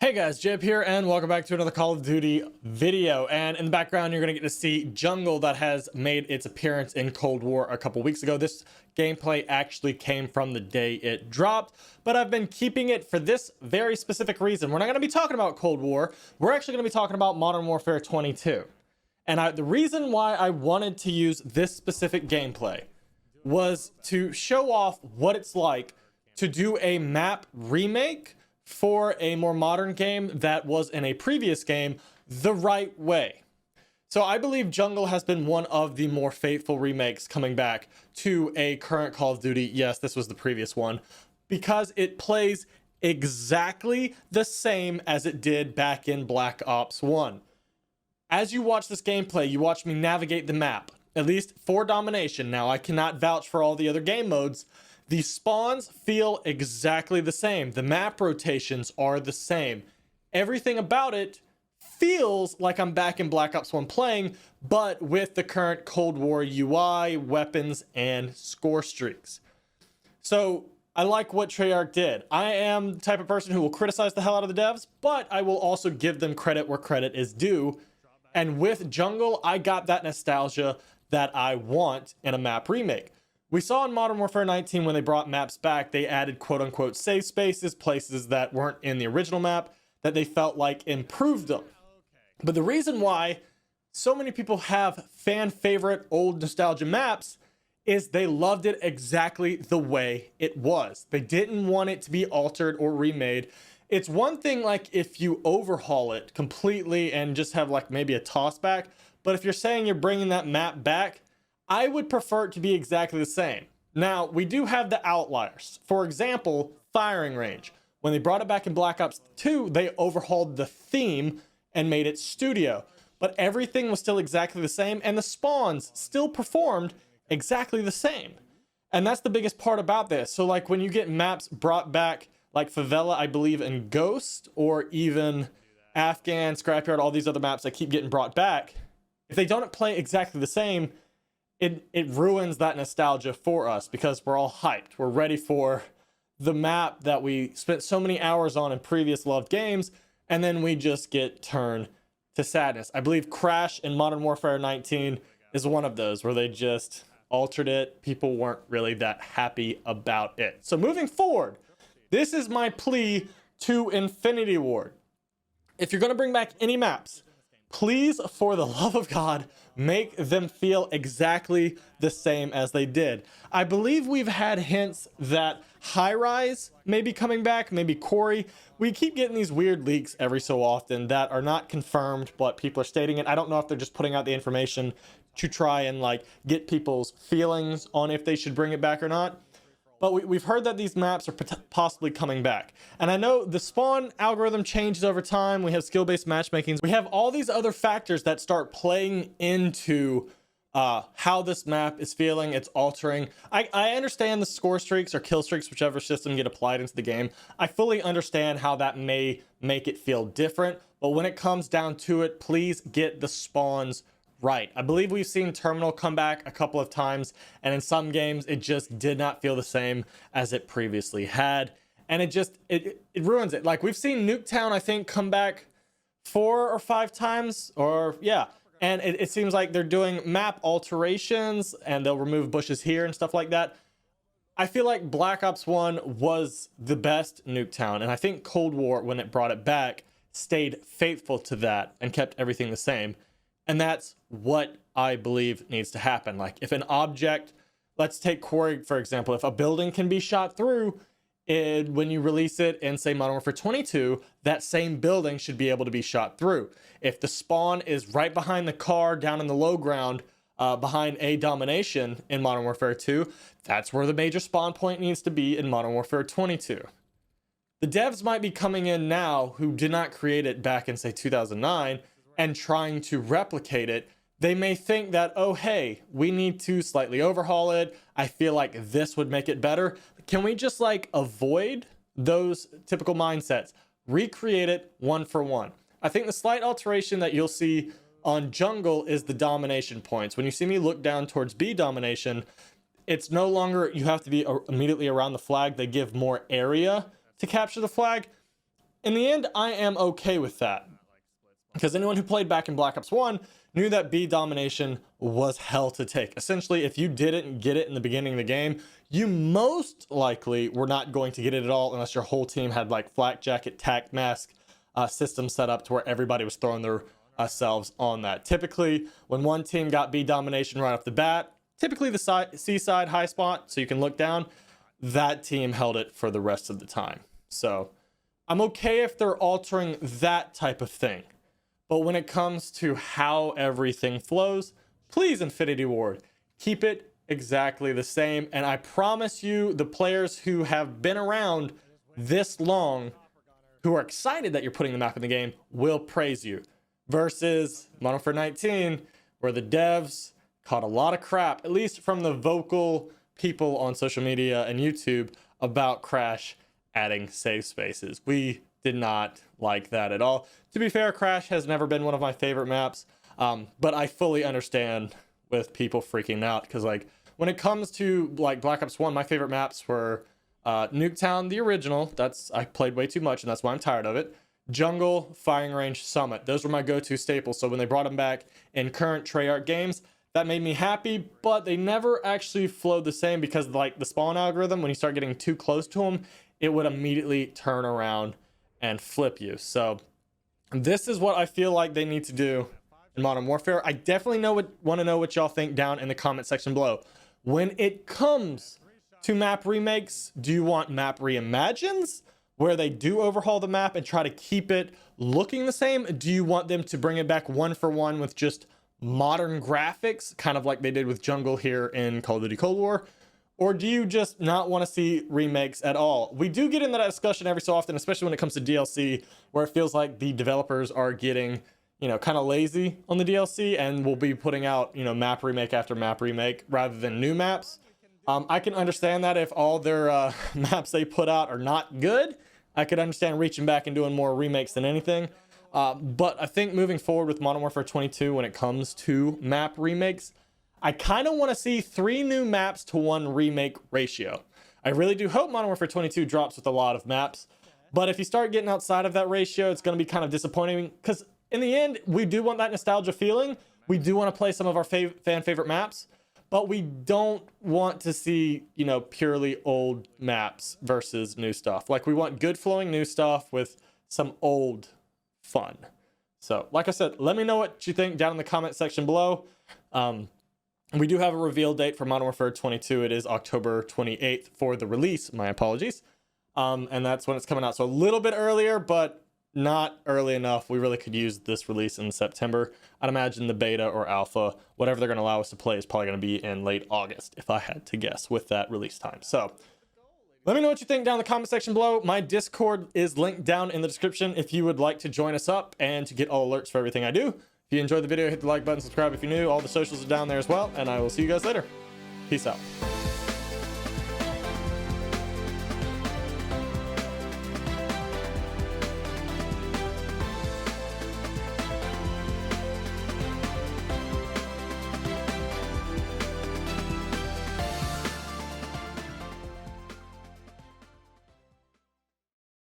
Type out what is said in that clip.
Hey guys, JHub here, and welcome back to another Call of Duty video. And in the background, you're going to get to see Jungle that has made its appearance in Cold War a couple weeks ago. This gameplay actually came from the day it dropped, but I've been keeping it for this very specific reason. We're not going to be talking about Cold War. We're actually going to be talking about Modern Warfare 22. And the reason why I wanted to use this specific gameplay was to show off what it's like to do a map remake for a more modern game that was in a previous game the right way. So I believe Jungle has been one of the more faithful remakes coming back to a current Call of Duty. Yes, this was the previous one, because it plays exactly the same as it did back in Black Ops 1. As you watch this gameplay, you watch me navigate the map, at least for domination. Now, I cannot vouch for all the other game modes. The spawns feel exactly the same. The map rotations are the same. Everything about it feels like I'm back in Black Ops 1 playing, but with the current Cold War UI, weapons, and score streaks. So I like what Treyarch did. I am the type of person who will criticize the hell out of the devs, but I will also give them credit where credit is due. And with Jungle, I got that nostalgia that I want in a map remake. We saw in Modern Warfare 19 when they brought maps back, they added quote-unquote safe spaces, places that weren't in the original map, that they felt like improved them. But the reason why so many people have fan favorite old nostalgia maps is they loved it exactly the way it was. They didn't want it to be altered or remade. It's one thing like if you overhaul it completely and just have like maybe a toss back, but if you're saying you're bringing that map back, I would prefer it to be exactly the same. Now, we do have the outliers. For example, firing range. When they brought it back in Black Ops 2, they overhauled the theme and made it studio. But everything was still exactly the same, and the spawns still performed exactly the same. And that's the biggest part about this. So like when you get maps brought back, like Favela, I believe, in Ghost, or even Afghan, Scrapyard, all these other maps that keep getting brought back, if they don't play exactly the same, it ruins that nostalgia for us, because we're all hyped. We're ready for the map that we spent so many hours on in previous loved games, and then we just get turned to sadness. I believe Crash in Modern Warfare 19 is one of those where they just altered it. People weren't really that happy about it. So moving forward, this is my plea to Infinity Ward. If you're going to bring back any maps, please, for the love of God, make them feel exactly the same as they did. I believe we've had hints that High Rise may be coming back, maybe Quarry. We keep getting these weird leaks every so often that are not confirmed, but people are stating it. I don't know if they're just putting out the information to try and like get people's feelings on if they should bring it back or not. But we've heard that these maps are possibly coming back. And I know the spawn algorithm changes over time. We have skill-based matchmakings. We have all these other factors that start playing into how this map is feeling. It's altering. I understand the score streaks or kill streaks, whichever system get applied into the game. I fully understand how that may make it feel different. But when it comes down to it, please get the spawns right. I believe we've seen Terminal come back a couple of times, and in some games it just did not feel the same as it previously had, and it ruins it. Like we've seen Nuketown, I think, come back 4 or 5 times, or yeah, and it seems like they're doing map alterations and they'll remove bushes here and stuff like that. I feel like Black Ops 1 was the best Nuketown, and I think Cold War, when it brought it back, stayed faithful to that and kept everything the same. And that's what I believe needs to happen. Like if an object, let's take Quarry, for example, if a building can be shot through, when you release it in, say, Modern Warfare 22, that same building should be able to be shot through. If the spawn is right behind the car down in the low ground, behind a domination in Modern Warfare 2, that's where the major spawn point needs to be in Modern Warfare 22. The devs might be coming in now who did not create it back in, say, 2009, and trying to replicate it. They may think that, oh, hey, we need to slightly overhaul it. I feel like this would make it better. Can we just like avoid those typical mindsets? Recreate it one for one. I think the slight alteration that you'll see on Jungle is the domination points. When you see me look down towards B domination, it's no longer you have to be immediately around the flag. They give more area to capture the flag. in the end, I am okay with that, because anyone who played back in Black Ops 1 knew that B domination was hell to take. Essentially, if you didn't get it in the beginning of the game, you most likely were not going to get it at all unless your whole team had like flak jacket, tac mask system set up to where everybody was throwing their selves on that. Typically, when one team got B domination right off the bat, typically the seaside high spot, so you can look down, that team held it for the rest of the time. So I'm okay if they're altering that type of thing. But when it comes to how everything flows, please, Infinity Ward, keep it exactly the same. And I promise you, the players who have been around this long, who are excited that you're putting the map in the game, will praise you. Versus Modern Warfare 19, where the devs caught a lot of crap, at least from the vocal people on social media and YouTube, about Crash adding save spaces. We did not like that at all. To be fair, Crash has never been one of my favorite maps, but I fully understand with people freaking out, because like when it comes to like Black Ops 1, my favorite maps were Nuketown, the original. I played way too much, and that's why I'm tired of it. Jungle, Firing Range, Summit. Those were my go-to staples. So when they brought them back in current Treyarch games, that made me happy, but they never actually flowed the same, because like the spawn algorithm, when you start getting too close to them, it would immediately turn around and flip you. So this is what I feel like they need to do in Modern Warfare. I definitely want to know what y'all think down in the comment section below. When it comes to map remakes, do you want map reimagines, where they do overhaul the map and try to keep it looking the same? Do you want them to bring it back one for one with just modern graphics, kind of like they did with Jungle here in Call of Duty Cold War? Or do you just not want to see remakes at all? We do get into that discussion every so often, especially when it comes to DLC, where it feels like the developers are getting, you know, kind of lazy on the DLC, and will be putting out, you know, map remake after map remake rather than new maps. I can understand that if all their maps they put out are not good. I could understand reaching back and doing more remakes than anything. But I think moving forward with Modern Warfare 22, when it comes to map remakes, I kind of want to see 3 new maps to 1 remake ratio. I really do hope Modern Warfare 22 drops with a lot of maps, but if you start getting outside of that ratio, it's going to be kind of disappointing, because in the end, we do want that nostalgia feeling. We do want to play some of our fan favorite maps, but we don't want to see, you know, purely old maps versus new stuff. Like, we want good flowing new stuff with some old fun. So like I said, let me know what you think down in the comment section below. We do have a reveal date for Modern Warfare 22. It is October 28th for the release. My apologies. And that's when it's coming out. So a little bit earlier, but not early enough. We really could use this release in September. I'd imagine the beta or alpha, whatever they're going to allow us to play, is probably going to be in late August, if I had to guess, with that release time. So let me know what you think down in the comment section below. My Discord is linked down in the description if you would like to join us up and to get all alerts for everything I do. If you enjoyed the video, hit the like button, subscribe if you're new. All the socials are down there as well, and I will see you guys later. Peace out.